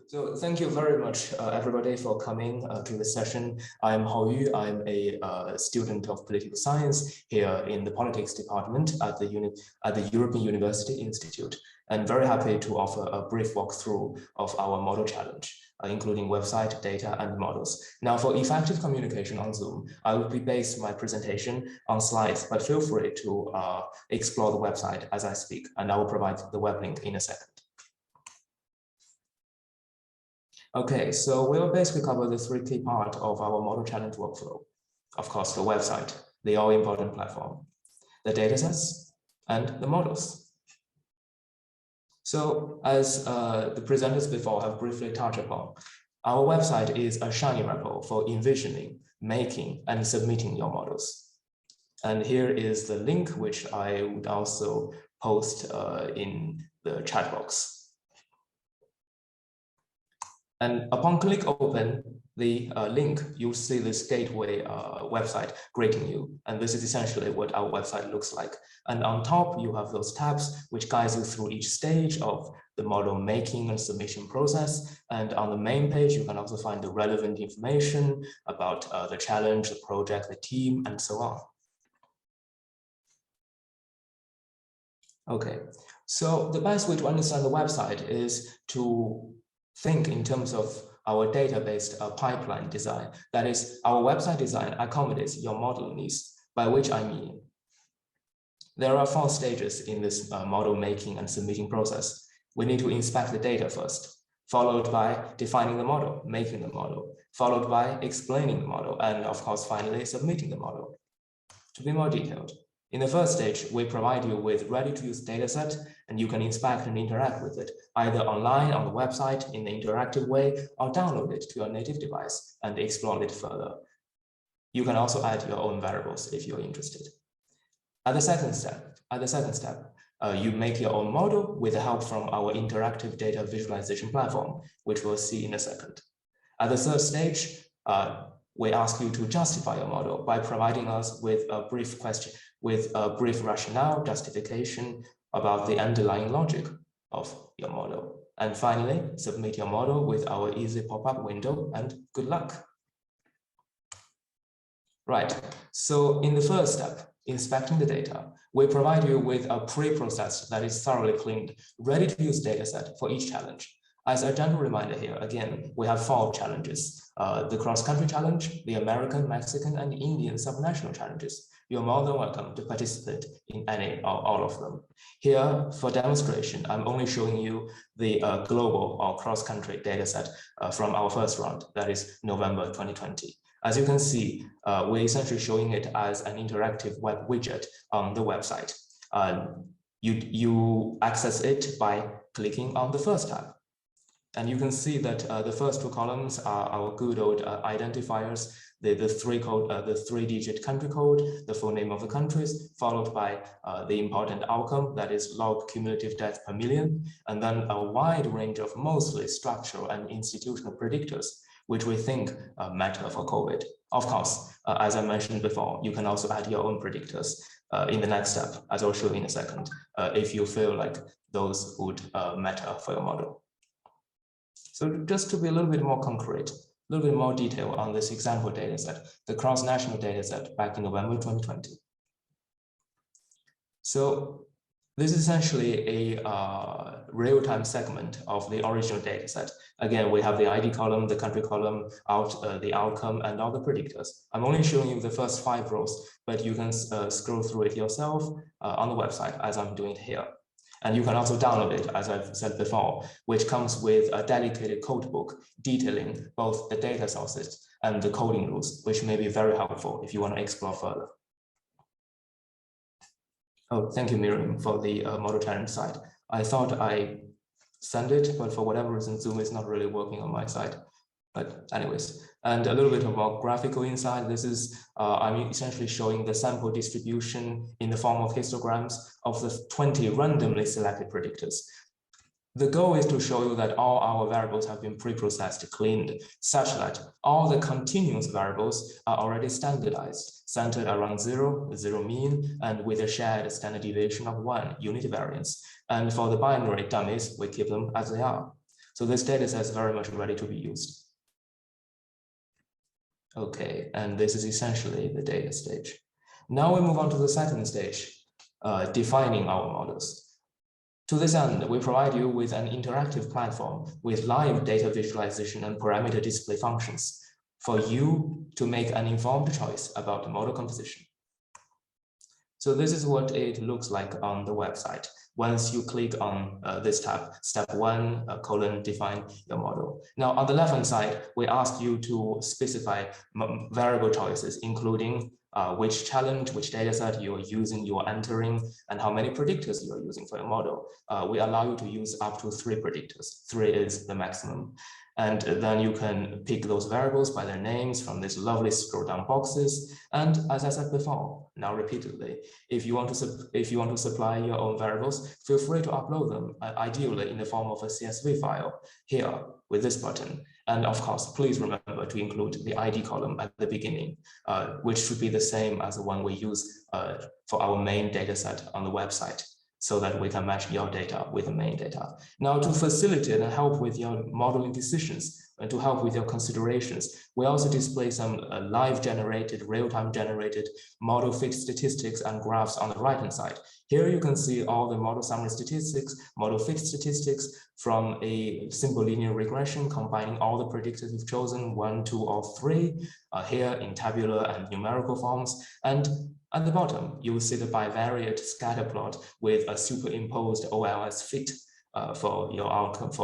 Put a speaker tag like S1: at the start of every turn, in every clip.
S1: So thank you very much, everybody, for coming to the session. I'm Haoyu. I'm a student of political science here in the politics department at the European University Institute, and very happy to offer a brief walkthrough of our model challenge, including website, data, and models. Now, for effective communication on Zoom, I will be based my presentation on slides, but feel free to explore the website as I speak, and I will provide the web link in a second. Okay, so we'll basically cover the three key parts of our model challenge workflow. Of course, the website, the all-important platform, the datasets, and the models. So as the presenters before have briefly touched upon, our website is a shiny repo for envisioning, making, and submitting your models. And here is the link, which I would also post in the chat box. And upon click open the link, you'll see this gateway website greeting you. And this is essentially what our website looks like. And on top, you have those tabs, which guides you through each stage of the model making and submission process. And on the main page, you can also find the relevant information about the challenge, the project, the team, and so on. Okay, so the best way to understand the website is to think in terms of our data-based pipeline design. That is, our website design accommodates your model needs, by which I mean there are 4 stages in this model making and submitting process. We need to inspect the data first, followed by defining the model, making the model, followed by explaining the model, and of course, finally submitting the model. To be more detailed, in the first stage, we provide you with ready-to-use dataset, and you can inspect and interact with it, either online on the website in an interactive way, or download it to your native device and explore it further. You can also add your own variables if you're interested. At the second step, you make your own model with the help from our interactive data visualization platform, which we'll see in a second. At the third stage, we ask you to justify your model by providing us with a brief question, with a brief rationale, justification about the underlying logic of your model. And finally, submit your model with our easy pop-up window, and good luck. Right, so in the first step, inspecting the data, we provide you with a pre-processed that is thoroughly cleaned, ready-to-use dataset for each challenge. As a gentle reminder here, again, we have 4 challenges, the cross-country challenge, the American, Mexican, and Indian subnational challenges. You're more than welcome to participate in any or all of them. Here, for demonstration, I'm only showing you the global or cross-country dataset from our first round, that is November 2020. As you can see, we're essentially showing it as an interactive web widget on the website. You access it by clicking on the first tab. And you can see that the first 2 columns are our good old identifiers, the 3-digit country code, the full name of the countries, followed by the important outcome, that is log cumulative death per million, and then a wide range of mostly structural and institutional predictors, which we think matter for COVID. Of course, as I mentioned before, you can also add your own predictors in the next step, as I'll show in a second, if you feel like those would matter for your model. So just to be a little bit more concrete, a little bit more detail on this example dataset, the cross-national dataset back in November 2020. So this is essentially a real-time segment of the original dataset. Again, we have the ID column, the country column, the outcome, and all the predictors. I'm only showing you the first 5 rows, but you can scroll through it yourself on the website as I'm doing it here. And you can also download it, as I've said before, which comes with a dedicated code book detailing both the data sources and the coding rules, which may be very helpful if you want to explore further. Oh, thank you, Miriam, for the model challenge side. I thought I sent it, but for whatever reason, Zoom is not really working on my side. But anyways, and a little bit of more graphical insight. This is, I'm essentially showing the sample distribution in the form of histograms of the 20 randomly selected predictors. The goal is to show you that all our variables have been pre-processed, cleaned, such that all the continuous variables are already standardized, centered around 0, the 0 mean, and with a shared standard deviation of 1 unit variance. And for the binary dummies, we keep them as they are. So this data set is very much ready to be used. Okay, and this is essentially the data stage. Now we move on to the second stage, defining our models. To this end, we provide you with an interactive platform with live data visualization and parameter display functions for you to make an informed choice about the model composition. So this is what it looks like on the website. Once you click on this tab, step 1, define your model. Now on the left-hand side, we ask you to specify variable choices, including which challenge, which data set you are using, you are entering, and how many predictors you are using for your model. We allow you to use up to 3 predictors. 3 is the maximum. And then you can pick those variables by their names from these lovely scroll down boxes. And as I said before, now repeatedly, if you want to supply your own variables, feel free to upload them, ideally in the form of a CSV file here with this button. And of course, please remember to include the ID column at the beginning, which should be the same as the one we use for our main data set on the website, so that we can match your data with the main data. Now, to facilitate and help with your modeling decisions and to help with your considerations, we also display some live generated, real-time generated model fit statistics and graphs on the right-hand side. Here you can see all the model summary statistics, model fit statistics from a simple linear regression, combining all the predictors you've chosen, 1, 2, or 3, here in tabular and numerical forms. And at the bottom, you will see the bivariate scatter plot with a superimposed OLS fit for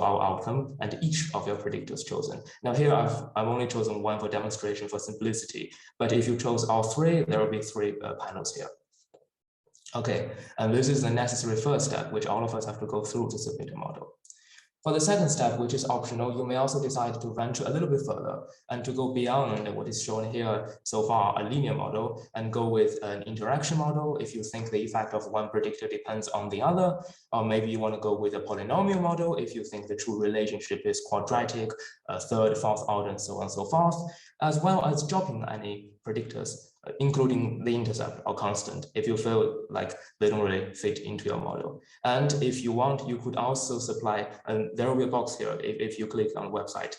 S1: our outcome, and each of your predictors chosen. Now here I've only chosen 1 for demonstration for simplicity, but if you chose all 3, there will be 3 panels here. Okay, and this is the necessary first step, which all of us have to go through to submit a model. For the second step, which is optional, you may also decide to venture a little bit further and to go beyond what is shown here so far, a linear model, and go with an interaction model if you think the effect of one predictor depends on the other, or maybe you want to go with a polynomial model if you think the true relationship is quadratic, third, fourth order, and so on and so forth, as well as dropping any predictors, including the intercept or constant, if you feel like they don't really fit into your model. And if you want, you could also supply, and there will be a box here if you click on the website,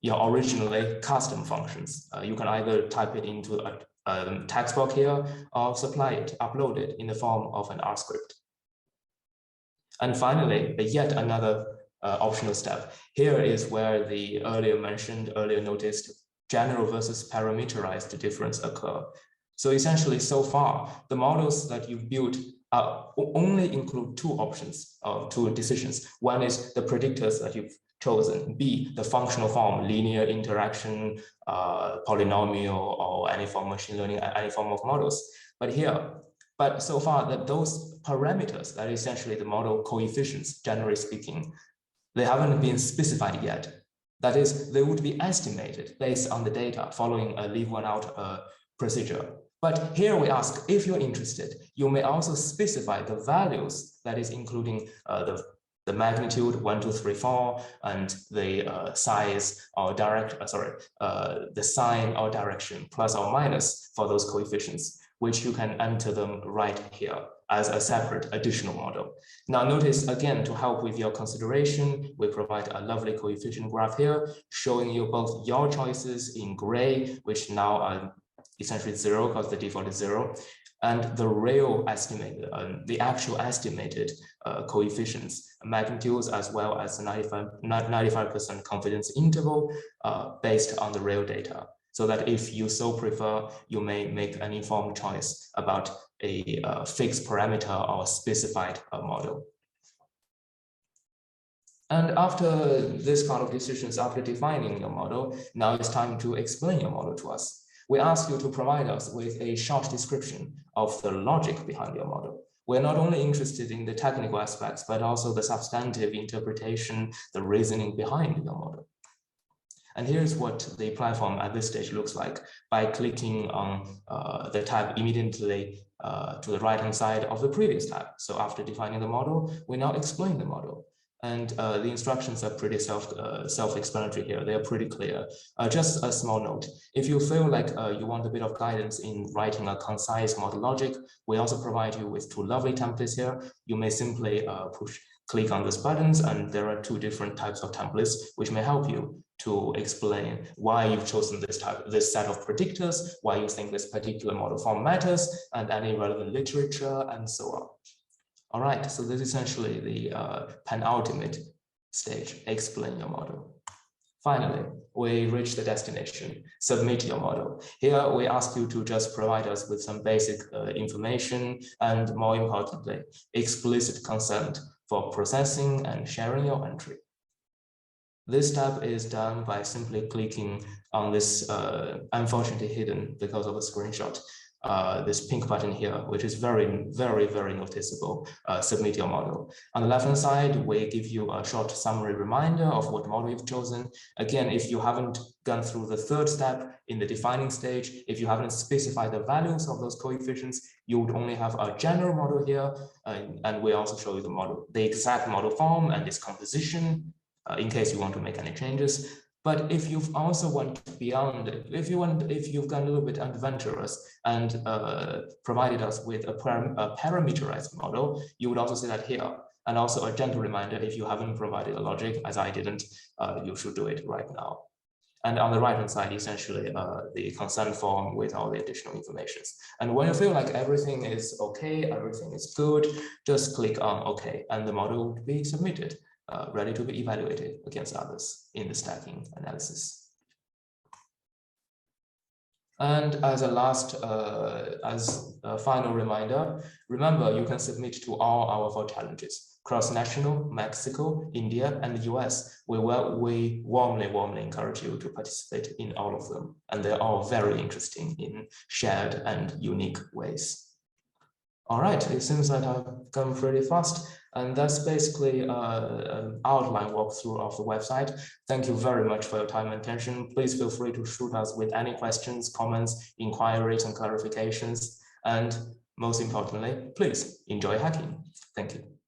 S1: your originally custom functions. You can either type it into a text box here or supply it, upload it in the form of an R script. And finally, yet another optional step. Here is where the earlier noticed general versus parameterized difference occur. So essentially, so far, the models that you've built only include 2 options, 2 decisions. One is the predictors that you've chosen, B, the functional form, linear interaction, polynomial, or any form of machine learning, any form of models. But so far, that those parameters, that is essentially the model coefficients, generally speaking, they haven't been specified yet. That is, they would be estimated based on the data following a leave one out procedure. But here we ask, if you're interested, you may also specify the values, that is including the magnitude 1, 2, 3, 4, and the size or the sign or direction, plus or minus for those coefficients, which you can enter them right here as a separate additional model. Now notice again, to help with your consideration, we provide a lovely coefficient graph here, showing you both your choices in gray, which now are essentially 0 because the default is 0, and the real estimated, the actual estimated coefficients, magnitudes, as well as 95% confidence interval based on the real data. So that if you so prefer, you may make an informed choice about a fixed parameter or specified model. And after this kind of decisions, after defining your model, now it's time to explain your model to us. We ask you to provide us with a short description of the logic behind your model. We're not only interested in the technical aspects, but also the substantive interpretation, the reasoning behind your model. And here's what the platform at this stage looks like by clicking on the tab immediately to the right-hand side of the previous tab. So after defining the model, we now explain the model. And the instructions are pretty self-explanatory here. They are pretty clear. Just a small note. If you feel like you want a bit of guidance in writing a concise model logic, we also provide you with 2 lovely templates here. You may simply click on these buttons, and there are 2 different types of templates which may help you to explain why you've chosen this set of predictors, why you think this particular model form matters, and any relevant literature, and so on. All right, so this is essentially the penultimate stage, explain your model. Finally, we reach the destination, submit your model. Here, we ask you to just provide us with some basic information and, more importantly, explicit consent for processing and sharing your entry. This step is done by simply clicking on this, unfortunately hidden because of a screenshot, this pink button here, which is very, very, very noticeable, submit your model. On the left-hand side, we give you a short summary reminder of what model you've chosen. Again, if you haven't gone through the 3rd step in the defining stage, if you haven't specified the values of those coefficients, you would only have a general model here, and we also show you the exact model form and its composition, in case you want to make any changes. But if you've also went beyond, if you've gone a little bit adventurous and provided us with a parameterized model, you would also see that here. And also a gentle reminder, if you haven't provided a logic, as I didn't, you should do it right now. And on the right-hand side, essentially the consent form with all the additional information. And when you feel like everything is okay, everything is good, just click on OK, and the model will be submitted. Ready to be evaluated against others in the stacking analysis. And as a final reminder, remember you can submit to all our 4 challenges: cross-national, Mexico, India, and the US. We warmly encourage you to participate in all of them, and they're all very interesting in shared and unique ways. All right, it seems that I've gone pretty fast. And that's basically an outline walkthrough of the website. Thank you very much for your time and attention. Please feel free to shoot us with any questions, comments, inquiries, and clarifications. And most importantly, please enjoy hacking. Thank you.